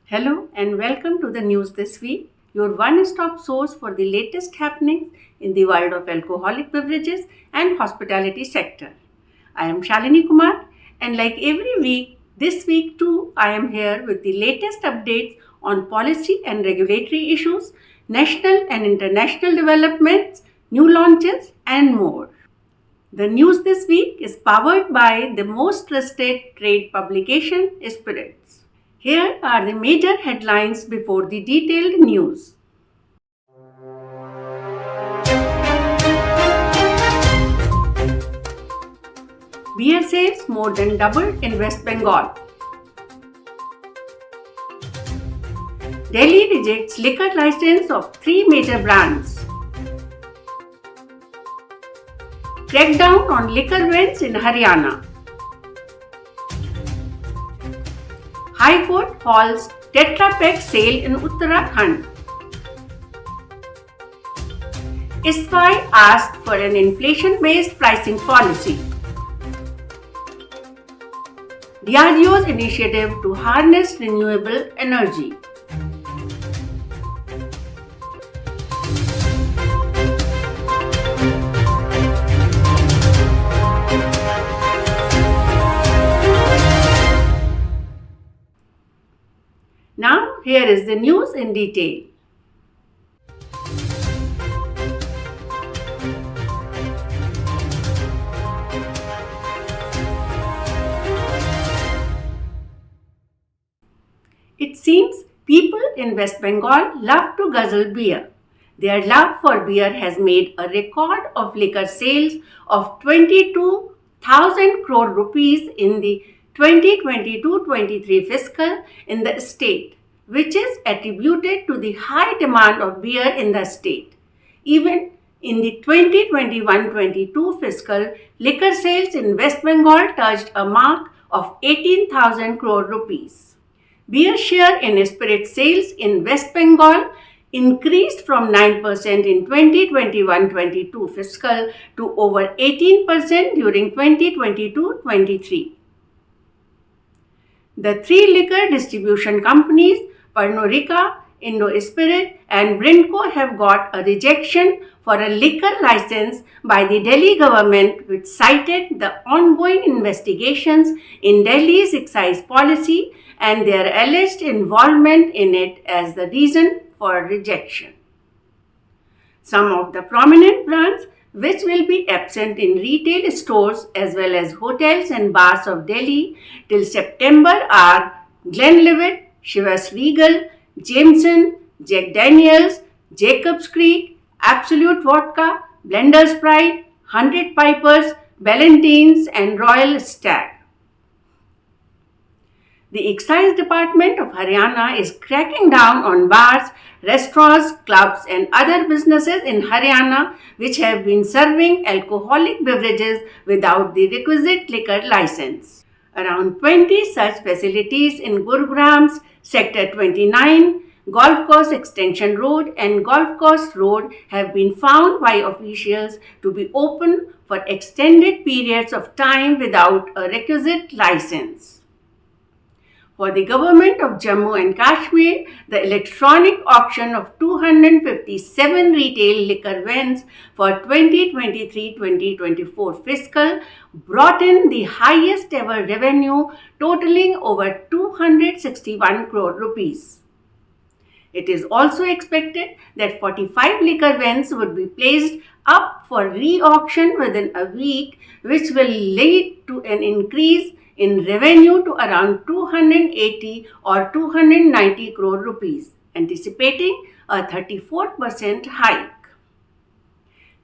Hello and welcome to the news this week, your one-stop source for the latest happenings in the world of alcoholic beverages and hospitality sector. I am Shalini Kumar, and like every week, this week too, I am here with the latest updates on policy and regulatory issues, national and international developments, new launches and more. The news this week is powered by the most trusted trade publication, Spiritz. Here are the major headlines before the detailed news. Beer sales more than doubled in West Bengal. Delhi rejects liquor license of 3 major brands. Crackdown on liquor vends in Haryana. High Court halts Tetra Pak sale in Uttarakhand. ISWAI asked for an inflation-based pricing policy. Diageo's initiative to harness renewable energy. Now, here is the news in detail. It seems people in West Bengal love to guzzle beer. Their love for beer has made a record of liquor sales of 22,000 crore rupees in the 2022-23 fiscal in the state, which is attributed to the high demand of beer in the state. Even in the 2021-22 fiscal, liquor sales in West Bengal touched a mark of 18,000 crore rupees. Beer share in spirit sales in West Bengal increased from 9% in 2021-22 fiscal to over 18% during 2022-23. The 3 liquor distribution companies, Pernod Ricard, Indo-Spirit and Brindco have got a rejection for a liquor license by the Delhi government, which cited the ongoing investigations in Delhi's excise policy and their alleged involvement in it as the reason for rejection. Some of the prominent brands which will be absent in retail stores as well as hotels and bars of Delhi till September are Glenlivet, Chivas Regal, Jameson, Jack Daniels, Jacob's Creek, Absolute Vodka, Blender's Pride, 100 Pipers, Ballantines and Royal Stag. The Excise Department of Haryana is cracking down on bars, restaurants, clubs and other businesses in Haryana which have been serving alcoholic beverages without the requisite liquor license. Around 20 such facilities in Gurugram's Sector 29, Golf Course Extension Road and Golf Course Road have been found by officials to be open for extended periods of time without a requisite license. For the government of Jammu and Kashmir, the electronic auction of 257 retail liquor vends for 2023-2024 fiscal brought in the highest ever revenue totaling over 261 crore rupees. It is also expected that 45 liquor vends would be placed up for re-auction within a week, which will lead to an increase in revenue to around 280 or 290 crore rupees, anticipating a 34% hike.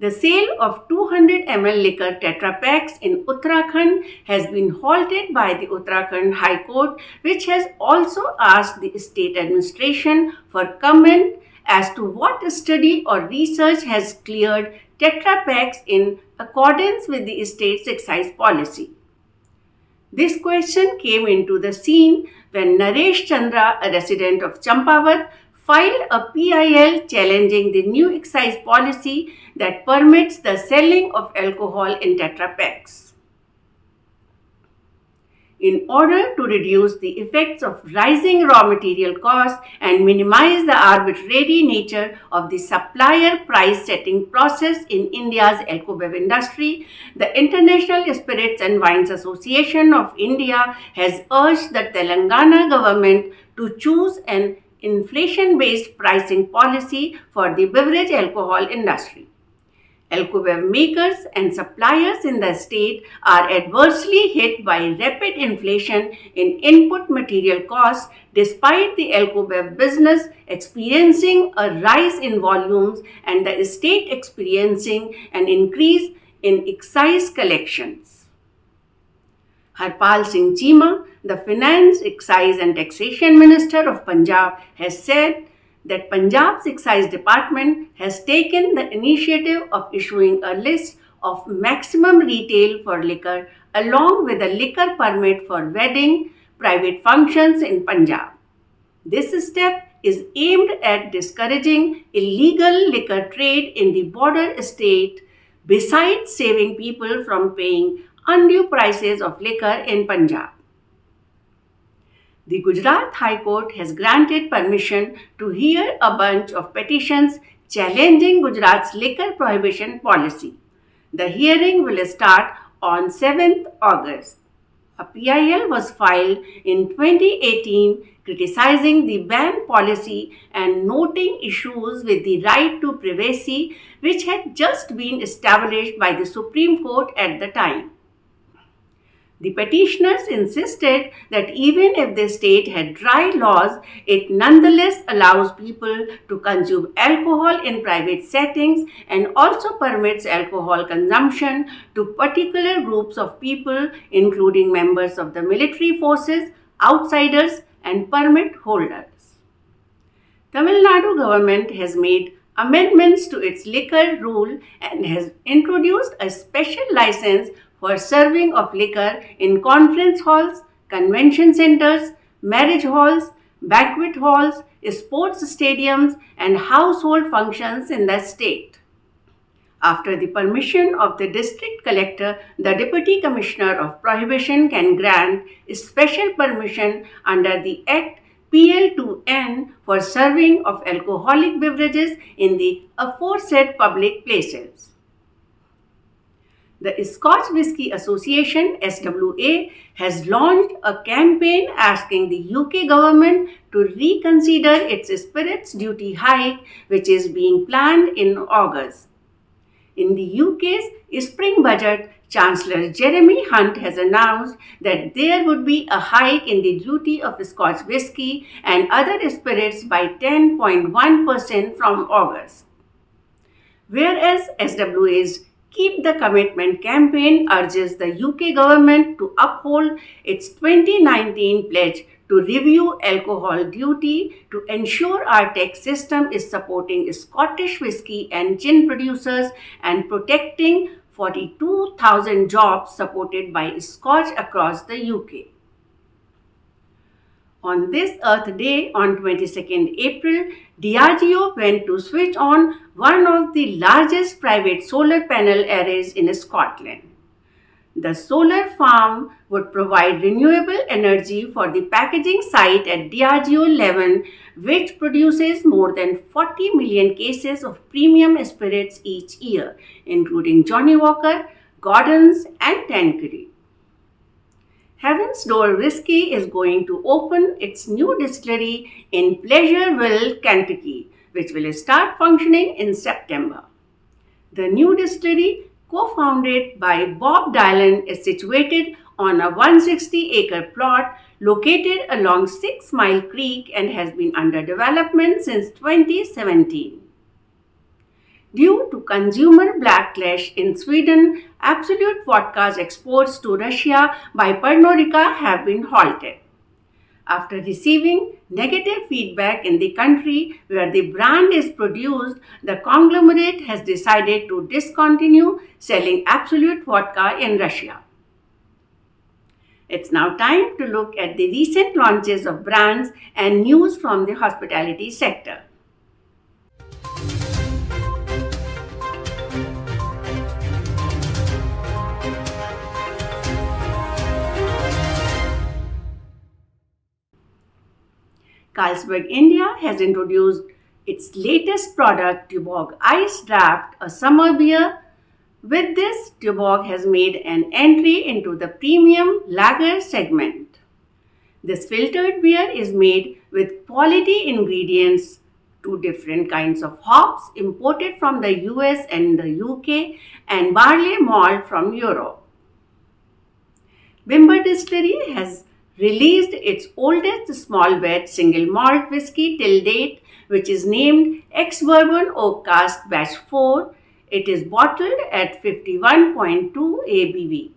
The sale of 200 ml liquor Tetra Paks in Uttarakhand has been halted by the Uttarakhand High Court, which has also asked the state administration for comment as to what study or research has cleared Tetra Paks in accordance with the state's excise policy. This question came into the scene when Naresh Chandra, a resident of Champawat, filed a PIL challenging the new excise policy that permits the selling of alcohol in Tetra Paks. in order to reduce the effects of rising raw material costs and minimize the arbitrary nature of the supplier price setting process in India's alcohol industry, the International Spirits and Wines Association of India has urged the Telangana government to choose an inflation-based pricing policy for the beverage alcohol industry. Alcohol makers and suppliers in the state are adversely hit by rapid inflation in input material costs despite the alcohol business experiencing a rise in volumes and the state experiencing an increase in excise collections. Harpal Singh Cheema, the Finance, Excise and Taxation Minister of Punjab, has said that Punjab's Excise Department has taken the initiative of issuing a list of maximum retail for liquor along with a liquor permit for wedding private functions in Punjab. This step is aimed at discouraging illegal liquor trade in the border state besides saving people from paying undue prices of liquor in Punjab. The Gujarat High Court has granted permission to hear a bunch of petitions challenging Gujarat's liquor prohibition policy. The hearing will start on 7th August. A PIL was filed in 2018 criticizing the ban policy and noting issues with the right to privacy which had just been established by the Supreme Court at the time. The petitioners insisted that even if the state had dry laws, it nonetheless allows people to consume alcohol in private settings and also permits alcohol consumption to particular groups of people, including members of the military forces, outsiders, and permit holders. Tamil Nadu government has made amendments to its liquor rule and has introduced a special license for serving of liquor in conference halls, convention centers, marriage halls, banquet halls, sports stadiums, and household functions in the state. After the permission of the district collector, the Deputy Commissioner of Prohibition can grant special permission under the Act PL2N for serving of alcoholic beverages in the aforesaid public places. The Scotch Whisky Association (SWA) has launched a campaign asking the UK government to reconsider its spirits duty hike, which is being planned in August. In the UK's spring budget, Chancellor Jeremy Hunt has announced that there would be a hike in the duty of Scotch whisky and other spirits by 10.1% from August. Whereas SWA's Keep the Commitment campaign urges the UK government to uphold its 2019 pledge to review alcohol duty to ensure our tax system is supporting Scottish whisky and gin producers and protecting 42,000 jobs supported by Scotch across the UK. On this Earth Day, on 22nd April, Diageo went to switch on one of the largest private solar panel arrays in Scotland. The solar farm would provide renewable energy for the packaging site at Diageo 11, which produces more than 40 million cases of premium spirits each year, including Johnnie Walker, Gordon's, and Tanqueray. Heaven's Door Whiskey is going to open its new distillery in Pleasureville, Kentucky, which will start functioning in September. The new distillery, co-founded by Bob Dylan, is situated on a 160-acre plot located along 6 Mile Creek and has been under development since 2017. Due to consumer backlash in Sweden, Absolut Vodka's exports to Russia by Pernod Ricard have been halted. After receiving negative feedback in the country where the brand is produced, the conglomerate has decided to discontinue selling Absolut Vodka in Russia. It's now time to look at the recent launches of brands and news from the hospitality sector. Carlsberg India has introduced its latest product, Tuborg Ice Draft, a summer beer. With this, Tuborg has made an entry into the premium lager segment. This filtered beer is made with quality ingredients, two different kinds of hops imported from the US and the UK, and barley malt from Europe. Bimber Distillery has released its oldest small batch single malt whiskey till date, which is named Ex-Bourbon Oak Cask Batch 4. It is bottled at 51.2 ABV.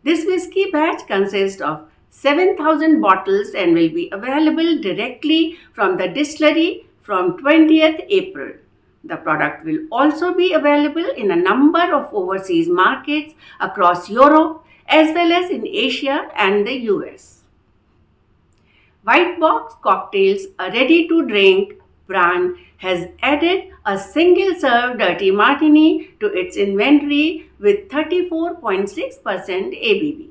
This whiskey batch consists of 7,000 bottles and will be available directly from the distillery from 20th April. The product will also be available in a number of overseas markets across Europe as well as in Asia and the US. White Box Cocktails, a ready-to-drink brand, has added a single-serve dirty martini to its inventory with 34.6% ABV.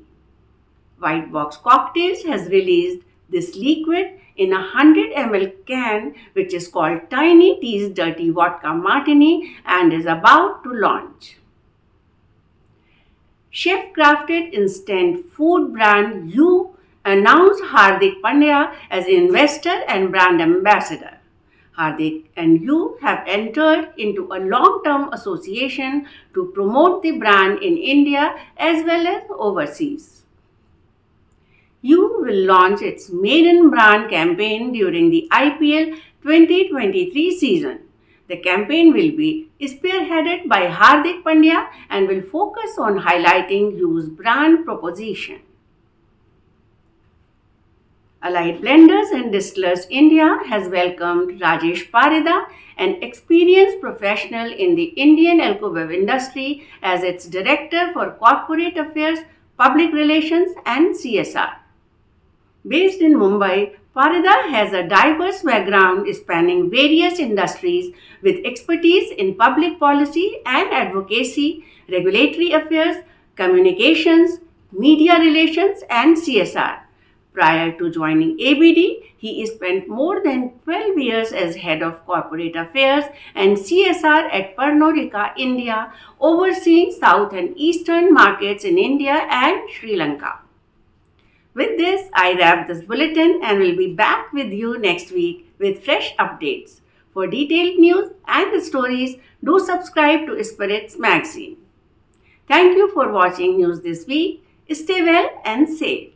White Box Cocktails has released this liquid in a 100 ml can, which is called Tiny T's Dirty Vodka Martini, and is about to launch. Chef-crafted instant food brand You announced Hardik Pandya as investor and brand ambassador. Hardik and You have entered into a long-term association to promote the brand in India as well as overseas. You will launch its maiden brand campaign during the IPL 2023 season. The campaign will be spearheaded by Hardik Pandya and will focus on highlighting You's brand proposition. Allied Blenders and Distillers India has welcomed Rajesh Parida, an experienced professional in the Indian alcohol industry, as its Director for Corporate Affairs, Public Relations and CSR. Based in Mumbai, Parida has a diverse background spanning various industries with expertise in public policy and advocacy, regulatory affairs, communications, media relations, and CSR. Prior to joining ABD, he spent more than 12 years as Head of Corporate Affairs and CSR at Pernod Ricard India, overseeing South and Eastern markets in India and Sri Lanka. With this, I wrap this bulletin and will be back with you next week with fresh updates. For detailed news and stories, do subscribe to Spiritz magazine. Thank you for watching News This Week. Stay well and safe.